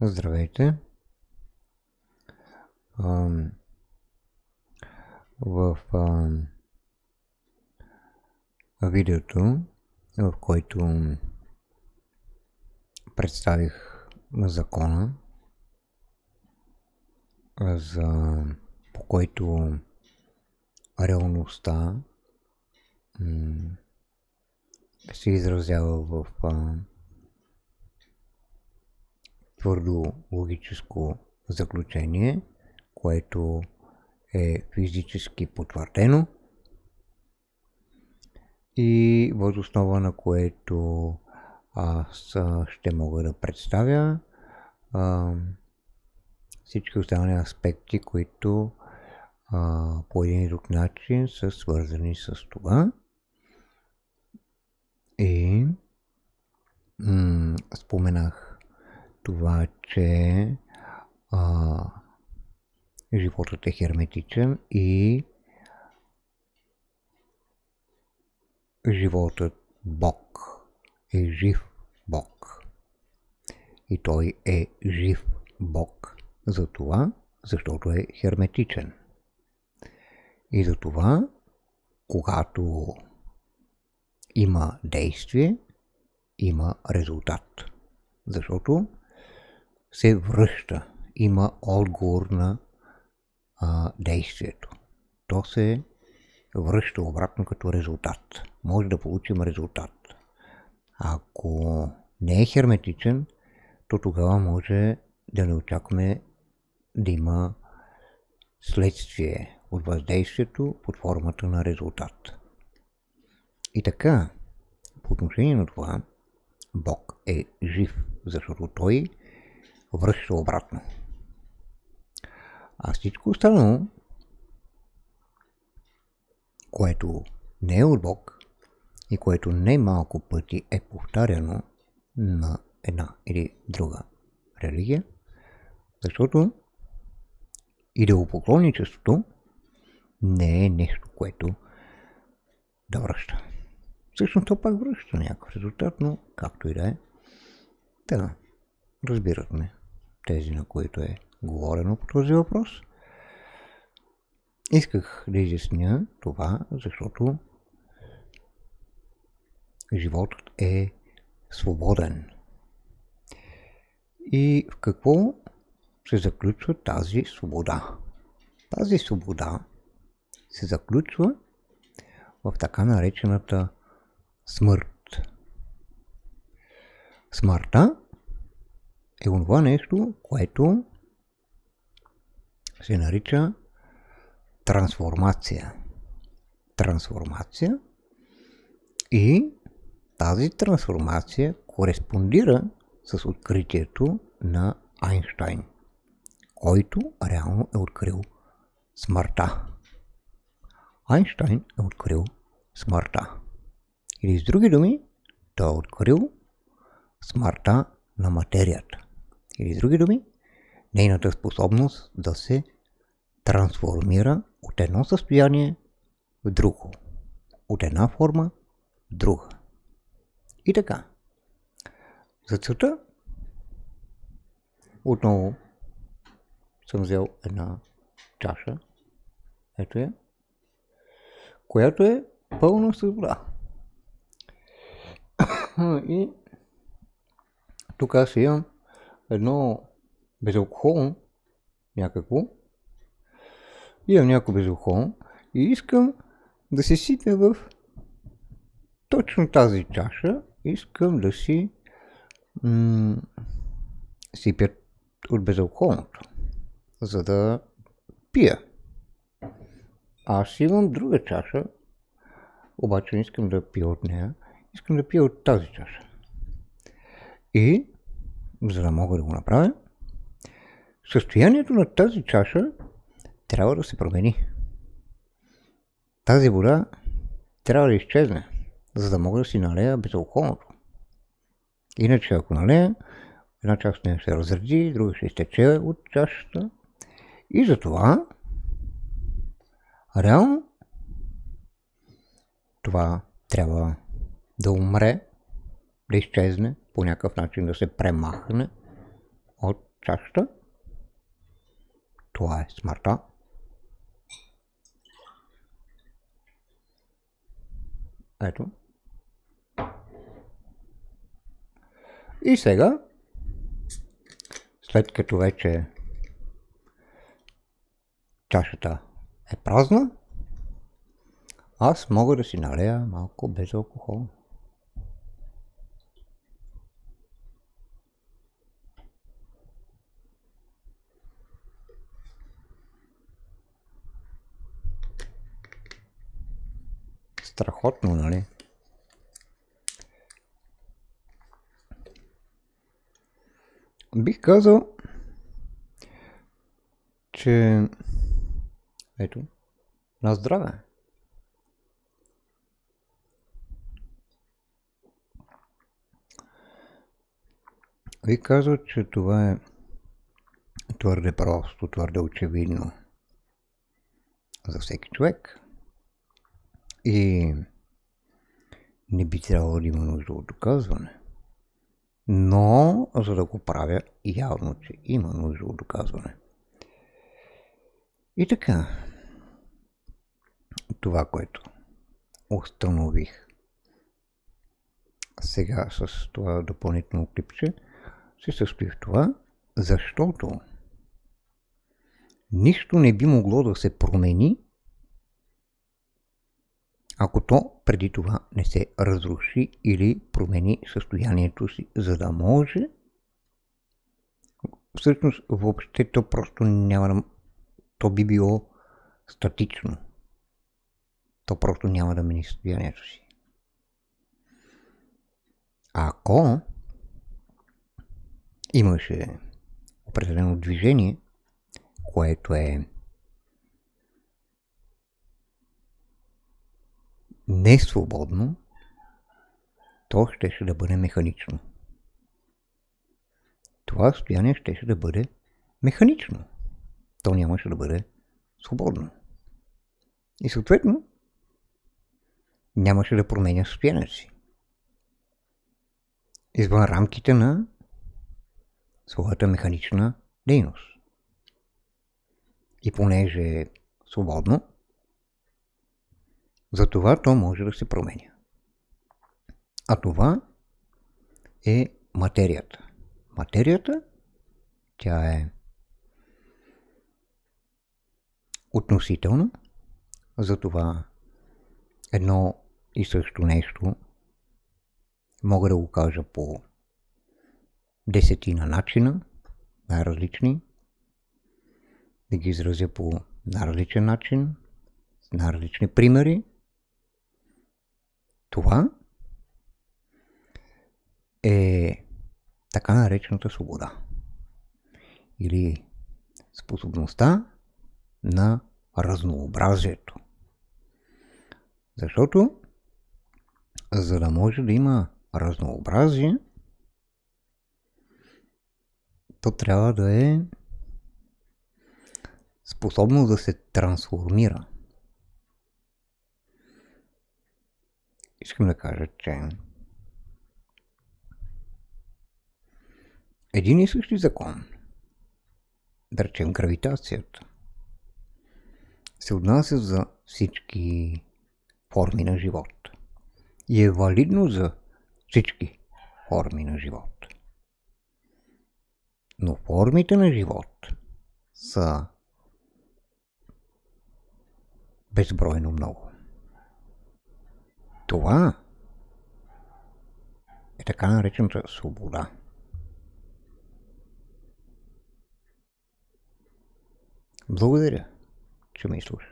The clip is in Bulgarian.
Здравейте! В видеото, в който представих закона, по който реалността се изразява в твърдо логическо заключение, което е физически потвърдено и въз основа на което аз ще мога да представя всички останали аспекти, които по един или друг начин са свързани с това. И споменах това, че животът е херметичен и животът Бог е жив Бог. И той е жив Бог за това, защото е херметичен. И за това, когато има действие, има резултат. Защото се връща, има отговор на действието. То се връща обратно като резултат. Може да получим резултат. Ако не е херметичен, то тогава може да не очакваме да има следствие от въздействието под формата на резултат. И така, по отношение на това, Бог е жив, защото той връща обратно. А всичко останало, което не е от Бог и което не малко пъти е повтаряно на една или друга религия, защото идеопоклонничеството не е нещо, което да връща. Всъщност то пак връща някакъв резултат, но както и да е. Да, разбират ме тези, на които е говорено по този въпрос. Исках да изясня това, защото животът е свободен. И в какво се заключва тази свобода? Тази свобода се заключва в така наречената смърт. Смъртта е онова нещо, което се нарича трансформация. Трансформация и тази трансформация кореспондира с откритието на Айнщайн, който реално е открил смъртта. Айнщайн е открил смъртта. Или с други думи, той е открил смъртта на материята. Или с други думи, нейната способност да се трансформира от едно състояние в друго. От една форма в друга. И така. За целта отново съм взел една чаша, ето я, която е пълна с вода. И тук аз имам едно безалкохолно някакво. Имам някакво безалкохолно и искам да се сипя в точно тази чаша. Искам да си сипя от безалкохолното, за да пия. Аз имам друга чаша, обаче не искам да пия от нея, искам да пия от тази чаша. И, за да мога да го направя, състоянието на тази чаша трябва да се промени. Тази вода трябва да изчезне, за да мога да си налея безалкохолното. Иначе ако налея, една част не се разреди, друга ще изтече от чашата. И затова реално това трябва да умре, да изчезне, по някакъв начин да се премахне от чашата. Това е смъртта. Ето. И сега, след като вече чашата е празна, аз мога да си налея малко безалкохол. Страхотно, нали? Бих казал, че ето, на здраве. Бих казал, че това е твърде просто, твърде очевидно за всеки човек. И не би трябвало да има нужда от доказване. Но, за да го правя, явно, че има нужда от доказване. И така, това, което установих сега с това допълнително клипче, се състои в това, защото нищо не би могло да се промени, ако то преди това не се разруши или промени състоянието си, за да може, всъщност въобще то просто няма да, то би било статично. То просто няма да мени състоянието си. Ако имаше определено движение, което е не свободно, то щеше да бъде механично. Това състояние щеше да бъде механично. То нямаше да бъде свободно. И съответно нямаше да променя състоянието си. Извън рамките на своята механична дейност. И понеже е свободно, затова то може да се променя. А това е материята. Материята, тя е относителна, затова едно и също нещо мога да го кажа по десетина начина, най-различни, да ги изразя по най-различен начин, с най-различни примери. Това е така наречената свобода или способността на разнообразието. Защото, за да може да има разнообразие, то трябва да е способно да се трансформира. Искам да кажа, че един и същи закон, да речем гравитацията, се отнася за всички форми на живот и е валидно за всички форми на живот. Но формите на живот са безбройно много. Това е така наречената свобода. Благодаря, че ме изслушаш.